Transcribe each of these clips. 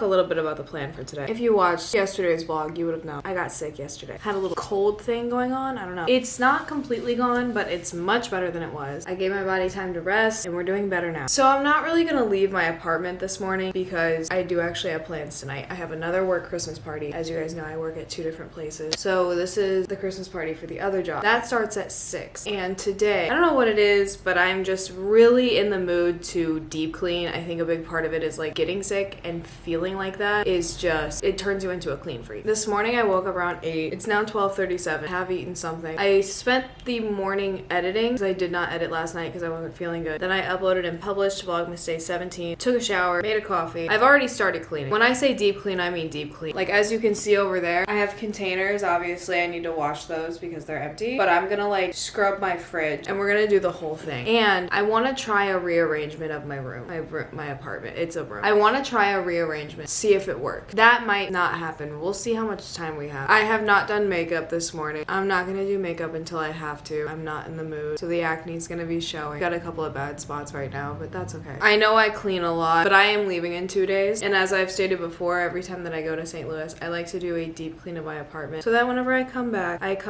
a little bit about the plan for today. If you watched yesterday's vlog, you would have known I got sick yesterday. Had a little cold thing going on. I don't know. It's not completely gone, but it's much better than it was. I gave my body time to rest and we're doing better now. So I'm not really gonna leave my apartment this morning because I do actually have plans tonight. I have another work Christmas party. As you guys know, I work at 2 different places. So this is the Christmas party for the other job. That starts at 6. And today, I don't know what it is, but I'm just really in the mood to deep clean. I think a big part of it is like getting sick and feeling like that is just, it turns you into a clean freak. This morning I woke up around 8. It's now 12:37. I have eaten something. I spent the morning editing because I did not edit last night because I wasn't feeling good. Then I uploaded and published Vlogmas Day 17. Took a shower, made a coffee. I've already started cleaning. When I say deep clean, I mean deep clean. Like as you can see over there, I have containers. Obviously I need to wash those because they're empty, but I'm gonna like scrub my fridge and we're gonna do the whole thing. And I want to try a rearrangement of my room, my apartment. It's a room. I want to try a rearrangement, see if it works. That might not happen. We'll see how much time we have. I have not done makeup this morning. I'm not gonna do makeup until I have to. I'm not in the mood, so the acne is gonna be showing. Got a couple of bad spots right now, but that's okay. I know I clean a lot, but I am leaving in 2 days, and as I've stated before, every time that I go to St. Louis, I like to do a deep clean of my apartment so that whenever I come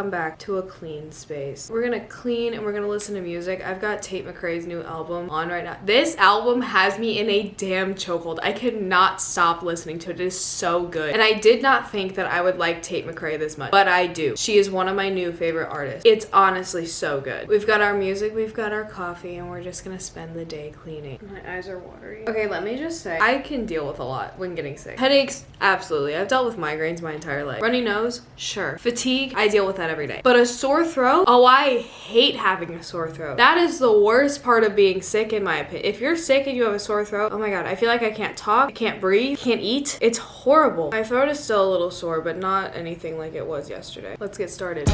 back to a clean space. We're gonna clean and we're gonna listen to music. I've got Tate McRae's new album on right now. This album has me in a damn chokehold. I could not stop listening to it. It is so good. And I did not think that I would like Tate McRae this much, but I do. She is one of my new favorite artists. It's honestly so good. We've got our music, we've got our coffee, and we're just gonna spend the day cleaning. My eyes are watery. Okay, let me just say, I can deal with a lot when getting sick. Headaches, absolutely. I've dealt with migraines my entire life. Runny nose, sure. Fatigue, I deal with that every day. But a sore throat, oh, I hate having a sore throat. That is the worst part of being sick in my opinion. If you're sick and you have a sore throat, oh my god, I feel like I can't talk, I can't breathe, can't eat. It's horrible. My throat is still a little sore, but not anything like it was yesterday. Let's get started.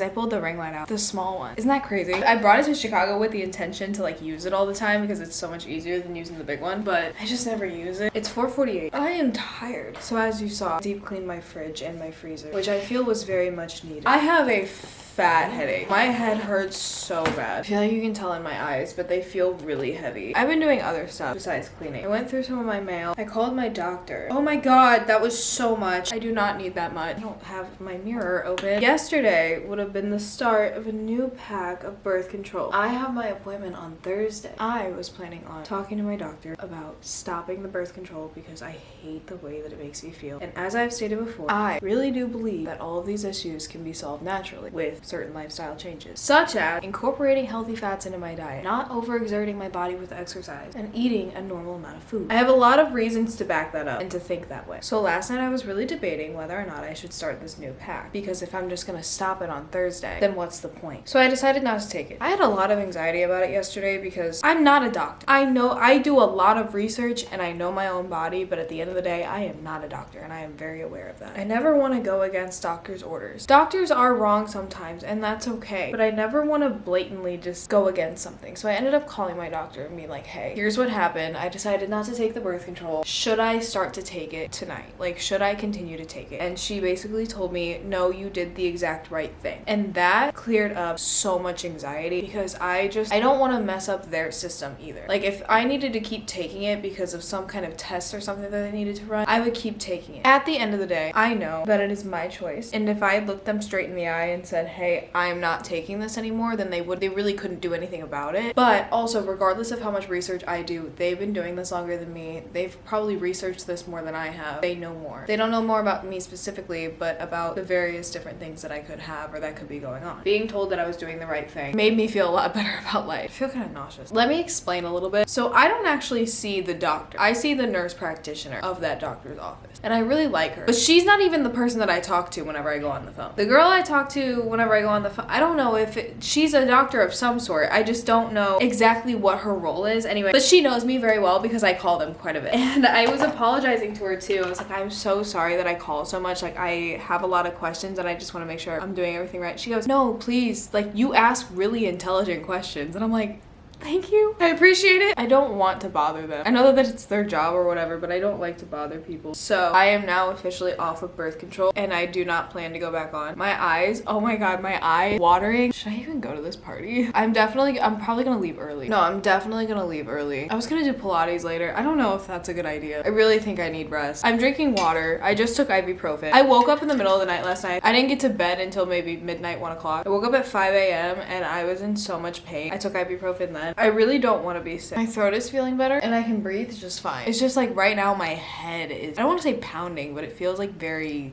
I pulled the ring light out, the small one. Isn't that crazy? I brought it to Chicago with the intention to like use it all the time because it's so much easier than using the big one, but I just never use it. It's 4:48. I am tired. So as you saw, deep cleaned my fridge and my freezer, which I feel was very much needed. I have a fat headache. My head hurts so bad. I feel like you can tell in my eyes, but they feel really heavy. I've been doing other stuff besides cleaning. I went through some of my mail. I called my doctor. Oh my god, that was so much. I do not need that much. I don't have my mirror open. Yesterday would have been the start of a new pack of birth control. I have my appointment on Thursday. I was planning on talking to my doctor about stopping the birth control because I hate the way that it makes me feel. And as I've stated before, I really do believe that all of these issues can be solved naturally with certain lifestyle changes, such as incorporating healthy fats into my diet, not overexerting my body with exercise, and eating a normal amount of food. I have a lot of reasons to back that up and to think that way. So last night I was really debating whether or not I should start this new pack, because if I'm just gonna stop it on Thursday, then what's the point? So I decided not to take it. I had a lot of anxiety about it yesterday because I'm not a doctor. I know I do a lot of research and I know my own body, but at the end of the day, I am not a doctor and I am very aware of that. I never want to go against doctors' orders. Doctors are wrong sometimes and that's okay, but I never want to blatantly just go against something. So I ended up calling my doctor and being like, hey, here's what happened. I decided not to take the birth control. Should I start to take it tonight? Like, should I continue to take it? And she basically told me, no, you did the exact right thing. And that cleared up so much anxiety because I don't want to mess up their system either. Like, if I needed to keep taking it because of some kind of test or something that I needed to run, I would keep taking it. At the end of the day, I know that it is my choice. And if I looked them straight in the eye and said, hey, hey, I'm not taking this anymore, then they really couldn't do anything about it. But also, regardless of how much research I do, they've been doing this longer than me. They've probably researched this more than I have. They know more. They don't know more about me specifically, but about the various different things that I could have or that could be going on. Being told that I was doing the right thing made me feel a lot better about life. I feel kind of nauseous. Let me explain a little bit. So I don't actually see the doctor. I see the nurse practitioner of that doctor's office. And I really like her. But she's not even the person that I talk to whenever I go on the phone. The girl I talk to whenever I go on the phone, I don't know if she's a doctor of some sort. I just don't know exactly what her role is anyway. But she knows me very well because I call them quite a bit. And I was apologizing to her too. I was like, I'm so sorry that I call so much. Like, I have a lot of questions and I just want to make sure I'm doing everything right. She goes, no, please, like, you ask really intelligent questions. And I'm like, thank you. I appreciate it. I don't want to bother them. I know that it's their job or whatever, but I don't like to bother people. So I am now officially off of birth control and I do not plan to go back on. My eyes, oh my god, my eye watering. Should I even go to this party? I'm probably gonna leave early. No, I'm definitely gonna leave early. I was gonna do Pilates later. I don't know if that's a good idea. I really think I need rest. I'm drinking water. I just took ibuprofen. I woke up in the middle of the night last night. I didn't get to bed until maybe midnight, 1 o'clock. I woke up at 5 a.m. and I was in so much pain. I took ibuprofen then. I really don't want to be sick. My throat is feeling better and I can breathe just fine. It's just like right now my head is, I don't want to say pounding, but it feels like very,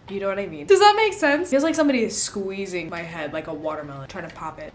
you know what I mean? Does that make sense? It feels like somebody is squeezing my head like a watermelon, trying to pop it.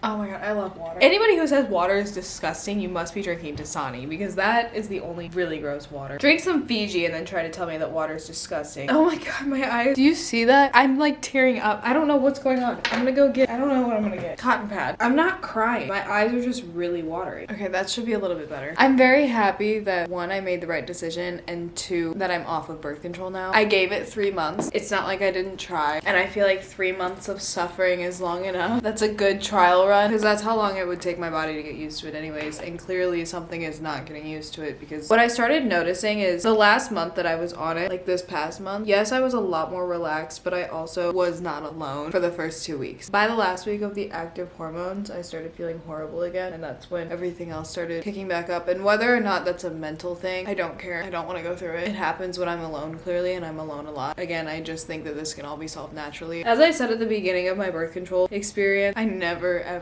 Oh my god, I love water. Anybody who says water is disgusting, you must be drinking Dasani because that is the only really gross water. Drink some Fiji and then try to tell me that water is disgusting. Oh my god, my eyes. Do you see that? I'm like tearing up. I don't know what's going on. I'm gonna go get, I don't know what I'm gonna get. Cotton pad. I'm not crying. My eyes are just really watery. Okay, that should be a little bit better. I'm very happy that 1, I made the right decision and 2, that I'm off of birth control now. I gave it 3 months. It's not like I didn't try. And I feel like 3 months of suffering is long enough. That's a good trial run because that's how long it would take my body to get used to it anyways, and clearly something is not getting used to it because what I started noticing is the last month that I was on it, like this past month, yes, I was a lot more relaxed, but I also was not alone for the first 2 weeks. By the last week of the active hormones, I started feeling horrible again, and that's when everything else started kicking back up. And whether or not that's a mental thing, I don't care. I don't want to go through it. It happens when I'm alone, clearly, and I'm alone a lot. Again, I just think that this can all be solved naturally. As I said at the beginning of my birth control experience, I never, ever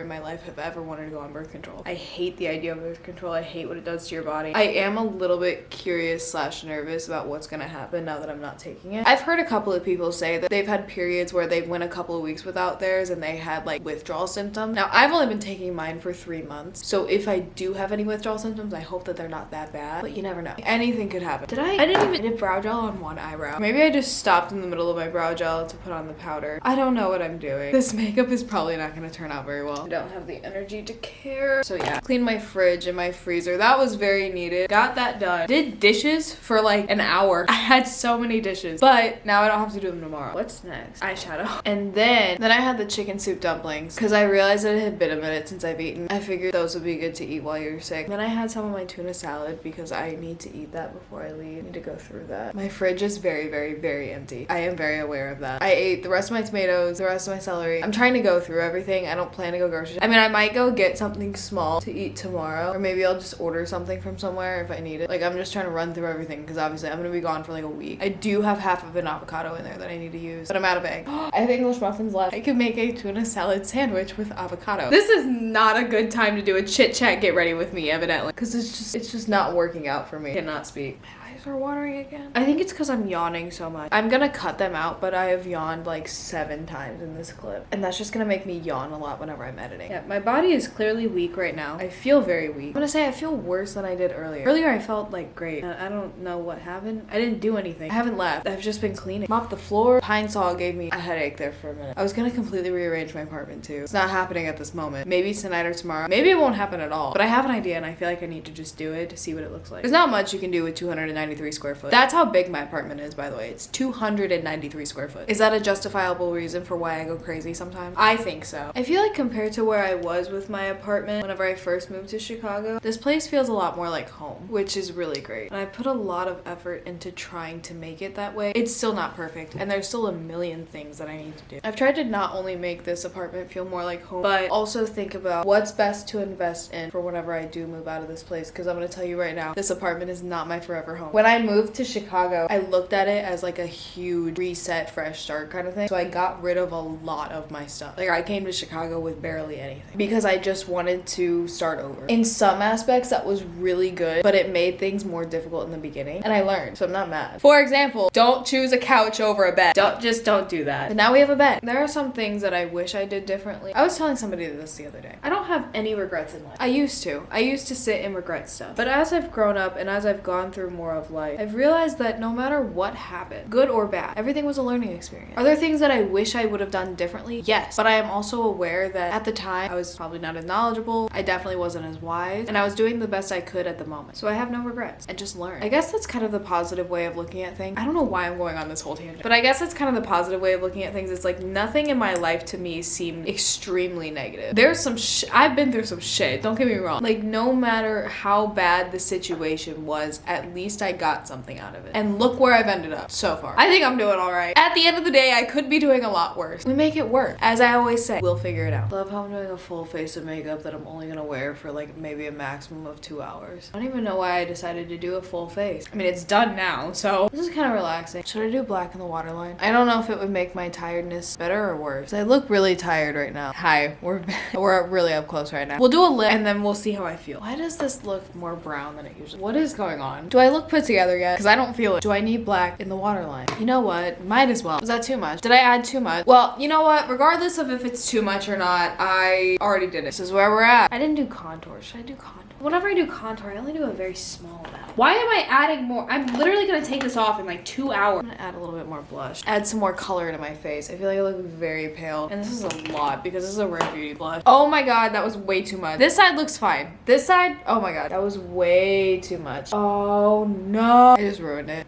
in my life have ever wanted to go on birth control. I hate the idea of birth control. I hate what it does to your body. I am a little bit curious / nervous about what's gonna happen now that I'm not taking it. I've heard a couple of people say that they've had periods where they went a couple of weeks without theirs and they had like withdrawal symptoms. Now, I've only been taking mine for 3 months, so if I do have any withdrawal symptoms, I hope that they're not that bad, but you never know. Anything could happen. I didn't even did brow gel on one eyebrow. Maybe I just stopped in the middle of my brow gel to put on the powder. I don't know what I'm doing. This makeup is probably not gonna turn out very well. I don't have the energy to care. So yeah, cleaned my fridge and my freezer. That was very needed. Got that done. Did dishes for like an hour. I had so many dishes, but now I don't have to do them tomorrow. What's next? Eyeshadow. And then I had the chicken soup dumplings because I realized that it had been a minute since I've eaten. I figured those would be good to eat while you're sick. Then I had some of my tuna salad because I need to eat that before I leave. I need to go through that. My fridge is very empty. I am very aware of that. I ate the rest of my tomatoes, the rest of my celery. I'm trying to go through everything. I don't plan to go grocery shopping. I mean, I might go get something small to eat tomorrow, or maybe I'll just order something from somewhere if I need it. Like, I'm just trying to run through everything because obviously I'm gonna be gone for like a week. I do have half of an avocado in there that I need to use, but I'm out of egg. I have English muffins left. I could make a tuna salad sandwich with avocado. This is not a good time to do a chit chat get ready with me, evidently, because it's just not working out for me. I cannot speak. Are watering again. I think it's because I'm yawning so much. I'm gonna cut them out, but I have yawned like 7 times in this clip, and that's just gonna make me yawn a lot whenever I'm editing. Yeah, my body is clearly weak right now. I feel very weak. I'm gonna say I feel worse than I did earlier. Earlier I felt like great. I don't know what happened. I didn't do anything. I haven't left. I've just been cleaning. Mopped the floor. Pine Sol gave me a headache there for a minute. I was gonna completely rearrange my apartment too. It's not happening at this moment. Maybe tonight or tomorrow. Maybe it won't happen at all, but I have an idea and I feel like I need to just do it to see what it looks like. There's not much you can do with 293 square foot. That's how big my apartment is, by the way. It's 293 square foot. Is that a justifiable reason for why I go crazy sometimes? I think so. I feel like compared to where I was with my apartment whenever I first moved to Chicago, this place feels a lot more like home, which is really great. And I put a lot of effort into trying to make it that way. It's still not perfect, and there's still a million things that I need to do. I've tried to not only make this apartment feel more like home, but also think about what's best to invest in for whenever I do move out of this place, because I'm gonna tell you right now, this apartment is not my forever home. When I moved to Chicago, I looked at it as like a huge reset, fresh start kind of thing. So I got rid of a lot of my stuff. Like I came to Chicago with barely anything because I just wanted to start over. In some aspects, that was really good, but it made things more difficult in the beginning. And I learned, so I'm not mad. For example, don't choose a couch over a bed. Don't do that. But now we have a bed. There are some things that I wish I did differently. I was telling somebody this the other day. I don't have any regrets in life. I used to sit and regret stuff. But as I've grown up and as I've gone through more of life, I've realized that no matter what happened, good or bad, everything was a learning experience. Are there things that I wish I would have done differently? Yes. But I am also aware that at the time, I was probably not as knowledgeable. I definitely wasn't as wise. And I was doing the best I could at the moment. So I have no regrets and just learn. I guess that's kind of the positive way of looking at things. I don't know why I'm going on this whole tangent, but I guess that's kind of the positive way of looking at things. It's like nothing in my life to me seemed extremely negative. There's some I've been through some shit, don't get me wrong. Like no matter how bad the situation was, at least I got something out of it. And look where I've ended up so far. I think I'm doing all right. At the end of the day, I could be doing a lot worse. We make it work. As I always say, we'll figure it out. Love how I'm doing a full face of makeup that I'm only gonna wear for like maybe a maximum of 2 hours. I don't even know why I decided to do a full face. I mean, it's done now, so this is kind of relaxing. Should I do black in the waterline? I don't know if it would make my tiredness better or worse. I look really tired right now. Hi, we're really up close right now. We'll do a lip and then we'll see how I feel. Why does this look more brown than it usually? What is going on? Do I look put together yet? Because I don't feel it. Do I need black in the waterline? You know what? Might as well. Was that too much? Did I add too much? Well, you know what? Regardless of if it's too much or not, I already did it. This is where we're at. I didn't do contour. Should I do contour? Whenever I do contour, I only do a very small amount. Why am I adding more? I'm literally gonna take this off in like 2 hours. I'm gonna add a little bit more blush. Add some more color to my face. I feel like I look very pale. And this is a lot because this is a Rare Beauty blush. Oh my god, that was way too much. This side looks fine. This side, oh my god, that was way too much. Oh no. I just ruined it.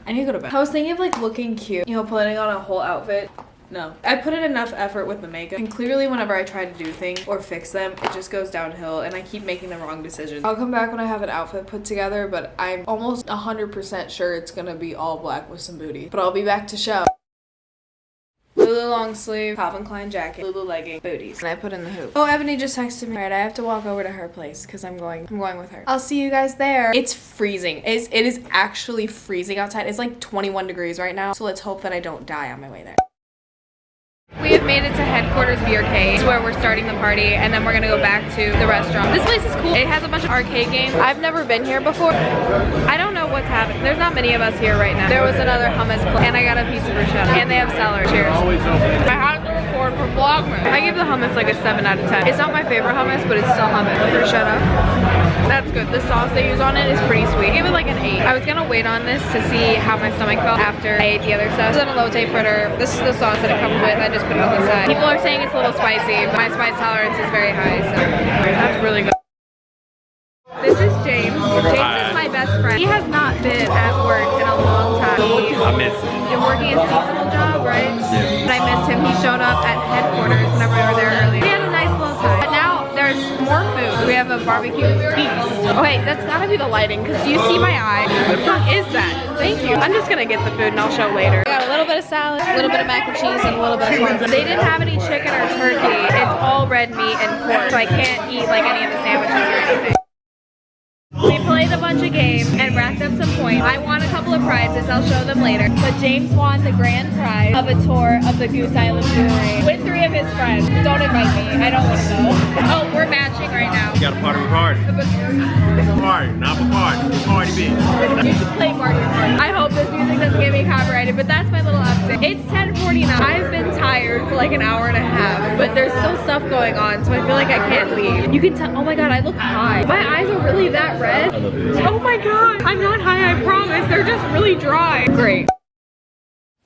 I need to go to bed. I was thinking of like looking cute, you know, putting on a whole outfit. No. I put in enough effort with the makeup, and clearly whenever I try to do things or fix them, it just goes downhill and I keep making the wrong decisions. I'll come back when I have an outfit put together, but I'm almost 100% sure it's gonna be all black with some booty. But I'll be back to show. Lulu long sleeve, Calvin Klein jacket, Lulu legging, booties. And I put in the hoop. Oh, Ebony just texted me. Alright, I have to walk over to her place because I'm going with her. I'll see you guys there. It's freezing. It is actually freezing outside. It's like 21 degrees right now. So let's hope that I don't die on my way there. We have made it to Headquarters BRK. It's where we're starting the party, and then we're gonna go back to the restaurant. This place is cool. It has a bunch of arcade games. I've never been here before. I don't know what's happening. There's not many of us here right now. There was another hummus place, and I got a piece of bruschetta, and they have celery. Cheers. I had to record for VLOGMAS. I give the hummus like a 7 out of 10. It's not my favorite hummus, but it's still hummus. Bruschetta. That's good. The sauce they use on it is pretty sweet. I give it like an 8. I was gonna wait on this to see how my stomach felt after I ate the other stuff. This is an elote fritter. This is the sauce that it comes with. I just put it on the side. People are saying it's a little spicy, but my spice tolerance is very high, so that's really good. This is James. James is my best friend. He has not been at work in a long time. I miss him. You're working a seasonal job, right? Yeah. But I missed him. He showed up at Headquarters whenever we were there earlier. We had a nice little time. But now there's more food. We have a barbecue feast. Oh wait, that's gotta be the lighting, because do you see my eye? What the fuck is that? Thank you. I'm just gonna get the food and I'll show later. I got a little bit of salad, a little bit of mac and cheese, and a little bit of corn. They didn't have any chicken or turkey. It's all red meat and pork, so I can't eat like any of the sandwiches or anything. We played a bunch of games and racked up some points. I won a couple of prizes, I'll show them later. But James won the grand prize of a tour of the Goose Island Brewery with 3 of his friends. Don't invite me, I don't want to go. Oh, we're matching right now. You gotta party with party. Party, not for party. Party bitch. You should play Party Party. I hope this music doesn't get me copyrighted, but that's my little update. It's 10:49. I've been tired for like an hour and a half, but there's still stuff going on, so I feel like I can't leave. You can tell, oh my god, I look high. My eyes are really that red. Oh my god, I'm not high, I promise. They're just really dry. Great.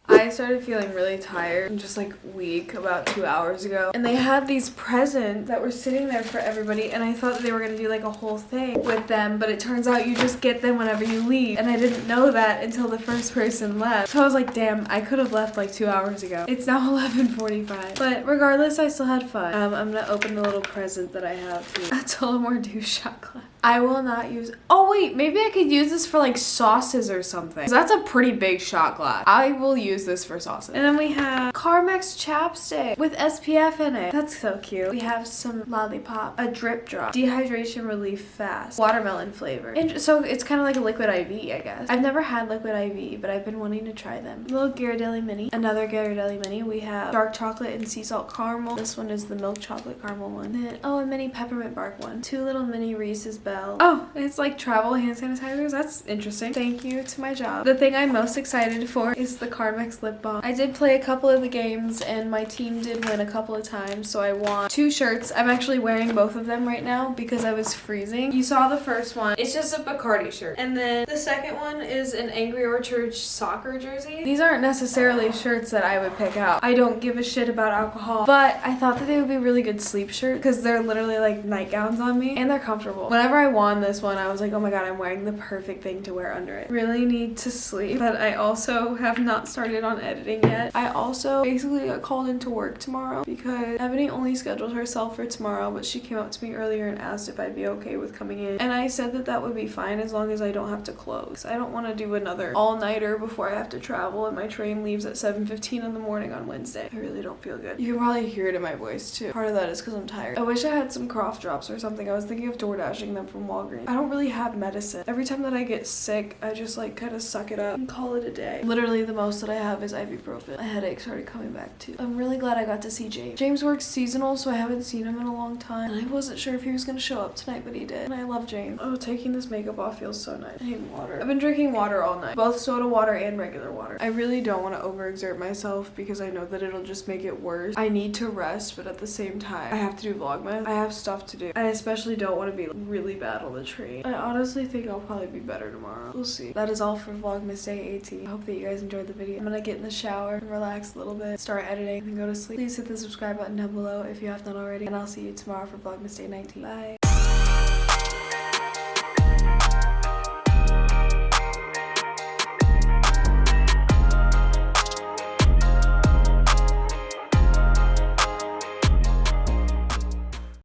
I started feeling really tired and just like weak about 2 hours ago, and they had these presents that were sitting there for everybody, and I thought that they were gonna do like a whole thing with them, but it turns out you just get them whenever you leave, and I didn't know that until the first person left. So I was like, damn, I could have left like 2 hours ago. It's now 11:45, but regardless, I still had fun. I'm gonna open the little present that I have too. A Tullamore Dew shot glass. I will not use, oh wait, maybe I could use this for like sauces or something. 'Cause that's a pretty big shot glass. I will use this for sauces. And then we have Carmel Carmex chapstick with SPF in it. That's so cute. We have some lollipop, a drip drop, dehydration relief fast, watermelon flavor. And so it's kind of like a liquid IV, I guess. I've never had liquid IV, but I've been wanting to try them. Little Ghirardelli mini, another Ghirardelli mini. We have dark chocolate and sea salt caramel. This one is the milk chocolate caramel one. Then, oh, a mini peppermint bark one. 2 little mini Reese's Bell. Oh, it's like travel hand sanitizers. That's interesting. Thank you to my job. The thing I'm most excited for is the Carmex lip balm. I did play a couple of the games and my team did win a couple of times, so I won 2 shirts. I'm actually wearing both of them right now because I was freezing. You saw the first one. It's just a Bacardi shirt. And then the second one is an Angry Orchard soccer jersey. These aren't necessarily shirts that I would pick out. I don't give a shit about alcohol, but I thought that they would be really good sleep shirts because they're literally like nightgowns on me and they're comfortable. Whenever I won this one, I was like, oh my god, I'm wearing the perfect thing to wear under it. Really need to sleep, but I also have not started on editing yet. I also basically got called into work tomorrow because Ebony only scheduled herself for tomorrow, but she came up to me earlier and asked if I'd be okay with coming in. And I said that that would be fine as long as I don't have to close. I don't want to do another all-nighter before I have to travel and my train leaves at 7:15 in the morning on Wednesday. I really don't feel good. You can probably hear it in my voice too. Part of that is because I'm tired. I wish I had some cough drops or something. I was thinking of door dashing them from Walgreens. I don't really have medicine. Every time that I get sick, I just like kind of suck it up and call it a day. Literally the most that I have is ibuprofen. My headache started coming back too. I'm really glad I got to see James. James works seasonal, so I haven't seen him in a long time. And I wasn't sure if he was going to show up tonight, but he did. And I love James. Oh, taking this makeup off feels so nice. I need water. I've been drinking water all night. Both soda water and regular water. I really don't want to overexert myself because I know that it'll just make it worse. I need to rest, but at the same time, I have to do Vlogmas. I have stuff to do. I especially don't want to be really bad on the train. I honestly think I'll probably be better tomorrow. We'll see. That is all for Vlogmas Day 18. I hope that you guys enjoyed the video. I'm gonna get in the shower and relax a little bit, start editing, and go to sleep. Please hit the subscribe button down below if you have not already, and I'll see you tomorrow for Vlogmas Day 19. Bye.